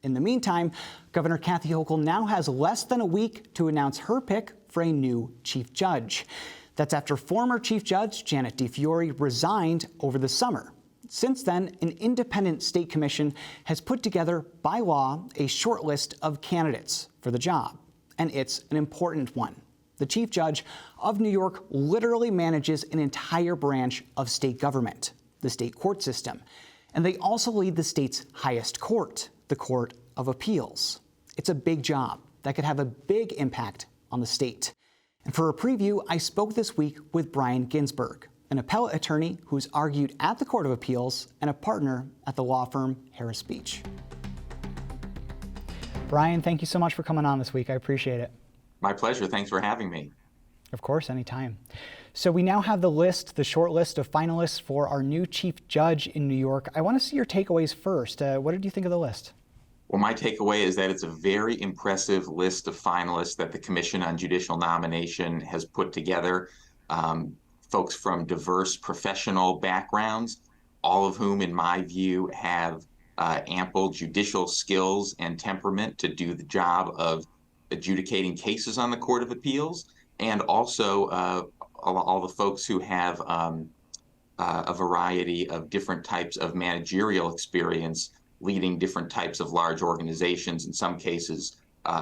In the meantime, Governor Kathy Hochul now has less than a week to announce her pick for a new chief judge. That's after former Chief Judge Janet DiFiore resigned over the summer. Since then, an independent state commission has put together, by law, a short list of candidates for the job. And it's an important one. The Chief Judge of New York literally manages an entire branch of state government, the state court system. And they also lead the state's highest court, the Court of Appeals. It's a big job that could have a big impact on the state. And for a preview, I spoke this week with Brian Ginsberg, an appellate attorney who's argued at the Court of Appeals and a partner at the law firm Harris Beach. Brian, thank you so much for coming on this week. I appreciate it. My pleasure. Thanks for having me. Of course, anytime. So we now have the short list of finalists for our new chief judge in New York. I want to see your takeaways first. What did you think of the list? Well, my takeaway is that it's a very impressive list of finalists that the Commission on Judicial Nomination has put together. Folks from diverse professional backgrounds, all of whom, in my view, have ample judicial skills and temperament to do the job of adjudicating cases on the Court of Appeals, and also all the folks who have a variety of different types of managerial experience leading different types of large organizations, in some cases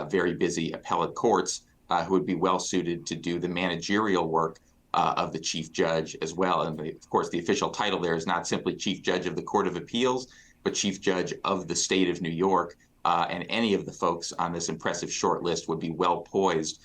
very busy appellate courts, who would be well suited to do the managerial work of the chief judge as well. And of course, the official title there is not simply chief judge of the Court of Appeals, but chief judge of the state of New York. And any of the folks on this impressive short list would be well poised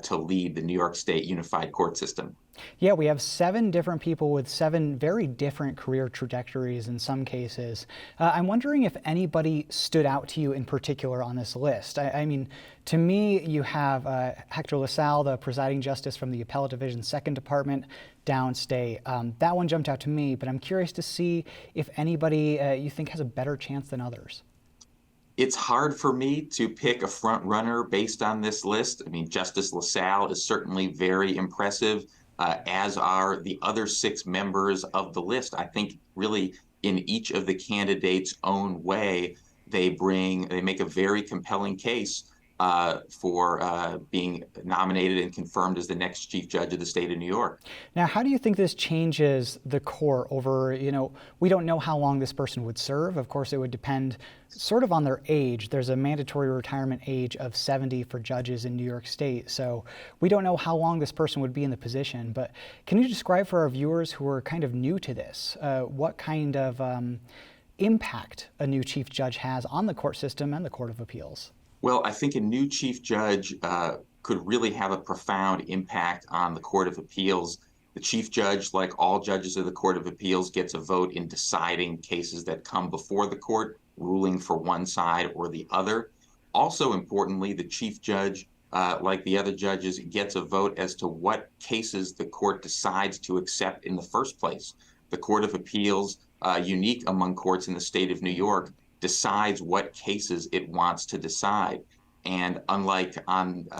to lead the New York State Unified Court System. Yeah, we have 7 different people with 7 very different career trajectories in some cases. I'm wondering if anybody stood out to you in particular on this list. I mean, to me, you have Hector LaSalle, the presiding justice from the Appellate Division 2nd Department, downstate. That one jumped out to me, but I'm curious to see if anybody you think has a better chance than others. It's hard for me to pick a front runner based on this list. I mean, Justice LaSalle is certainly very impressive, as are the other 6 members of the list. I think really in each of the candidates' own way, they make a very compelling case for being nominated and confirmed as the next chief judge of the state of New York. Now, how do you think this changes the court over, we don't know how long this person would serve. Of course, it would depend sort of on their age. There's a mandatory retirement age of 70 for judges in New York State. So we don't know how long this person would be in the position. But can you describe for our viewers who are kind of new to this, what kind of impact a new chief judge has on the court system and the Court of Appeals? Well, I think a new chief judge could really have a profound impact on the Court of Appeals. The chief judge, like all judges of the Court of Appeals, gets a vote in deciding cases that come before the court, ruling for one side or the other. Also importantly, the chief judge, like the other judges, gets a vote as to what cases the court decides to accept in the first place. The Court of Appeals, unique among courts in the state of New York, decides what cases it wants to decide. And unlike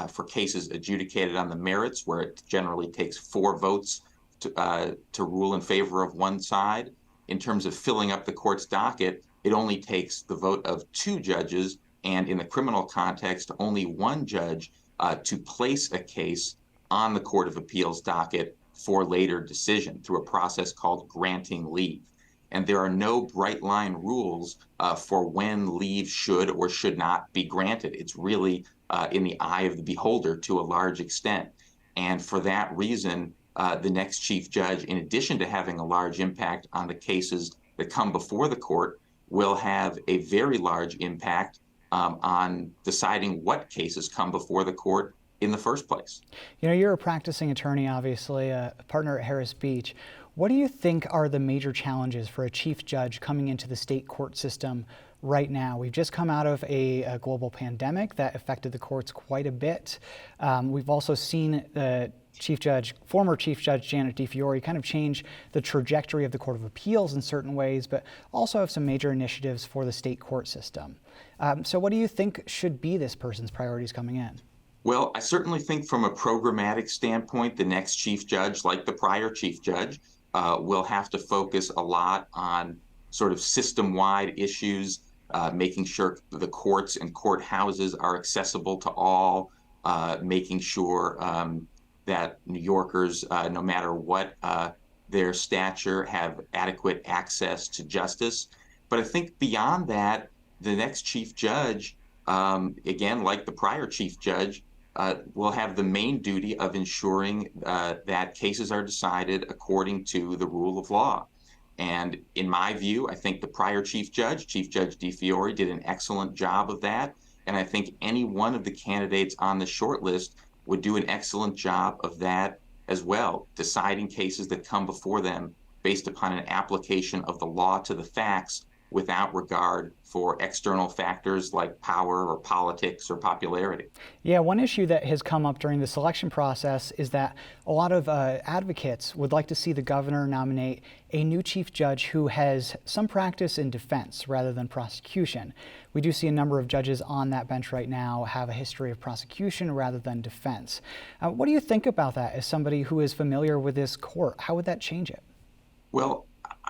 for cases adjudicated on the merits, where it generally takes 4 votes to rule in favor of one side, in terms of filling up the court's docket, it only takes the vote of 2 judges, and in the criminal context, only 1 judge to place a case on the Court of Appeals docket for later decision through a process called granting leave. And there are no bright line rules for when leave should or should not be granted. It's really in the eye of the beholder to a large extent. And for that reason, the next chief judge, in addition to having a large impact on the cases that come before the court, will have a very large impact on deciding what cases come before the court in the first place. You're a practicing attorney, obviously, a partner at Harris Beach. What do you think are the major challenges for a chief judge coming into the state court system right now? We've just come out of a global pandemic that affected the courts quite a bit. We've also seen former Chief Judge Janet DiFiore kind of change the trajectory of the Court of Appeals in certain ways, but also have some major initiatives for the state court system. So what do you think should be this person's priorities coming in? Well, I certainly think from a programmatic standpoint, the next chief judge, like the prior chief judge, will have to focus a lot on sort of system-wide issues making sure the courts and courthouses are accessible to all, making sure that New Yorkers, no matter what their stature, have adequate access to justice. But I think beyond that, the next chief judge, again, like the prior chief judge, will have the main duty of ensuring that cases are decided according to the rule of law. And in my view, I think the prior Chief Judge DiFiore, did an excellent job of that. And I think any one of the candidates on the short list would do an excellent job of that as well, deciding cases that come before them based upon an application of the law to the facts without regard for external factors like power or politics or popularity. Yeah, one issue that has come up during the selection process is that a lot of advocates would like to see the governor nominate a new chief judge who has some practice in defense rather than prosecution. We do see a number of judges on that bench right now have a history of prosecution rather than defense. What do you think about that as somebody who is familiar with this court? How would that change it? Well,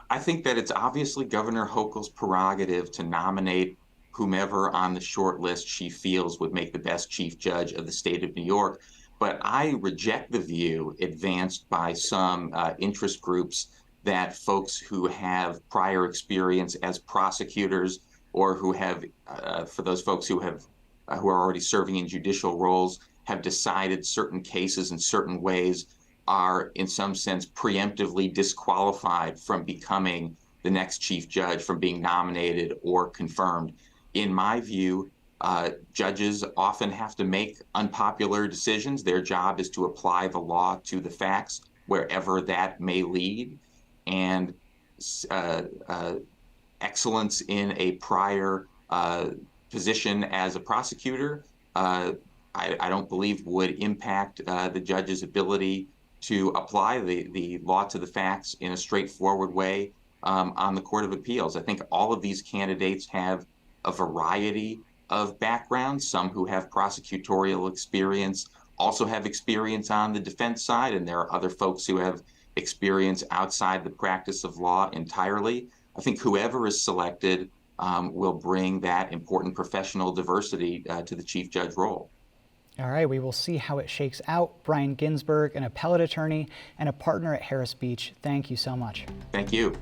I think that it's obviously Governor Hochul's prerogative to nominate whomever on the short list she feels would make the best chief judge of the state of New York. But I reject the view advanced by some interest groups that folks who have prior experience as prosecutors, or who have, for those folks who are already serving in judicial roles, have decided certain cases in certain ways, are in some sense preemptively disqualified from becoming the next chief judge, from being nominated or confirmed. In my view, judges often have to make unpopular decisions. Their job is to apply the law to the facts wherever that may lead. And excellence in a prior position as a prosecutor, I don't believe would impact the judge's ability to apply the law to the facts in a straightforward way on the Court of Appeals. I think all of these candidates have a variety of backgrounds. Some who have prosecutorial experience also have experience on the defense side, and there are other folks who have experience outside the practice of law entirely. I think whoever is selected will bring that important professional diversity to the chief judge role. All right, we will see how it shakes out. Brian Ginsberg, an appellate attorney and a partner at Harris Beach, thank you so much. Thank you.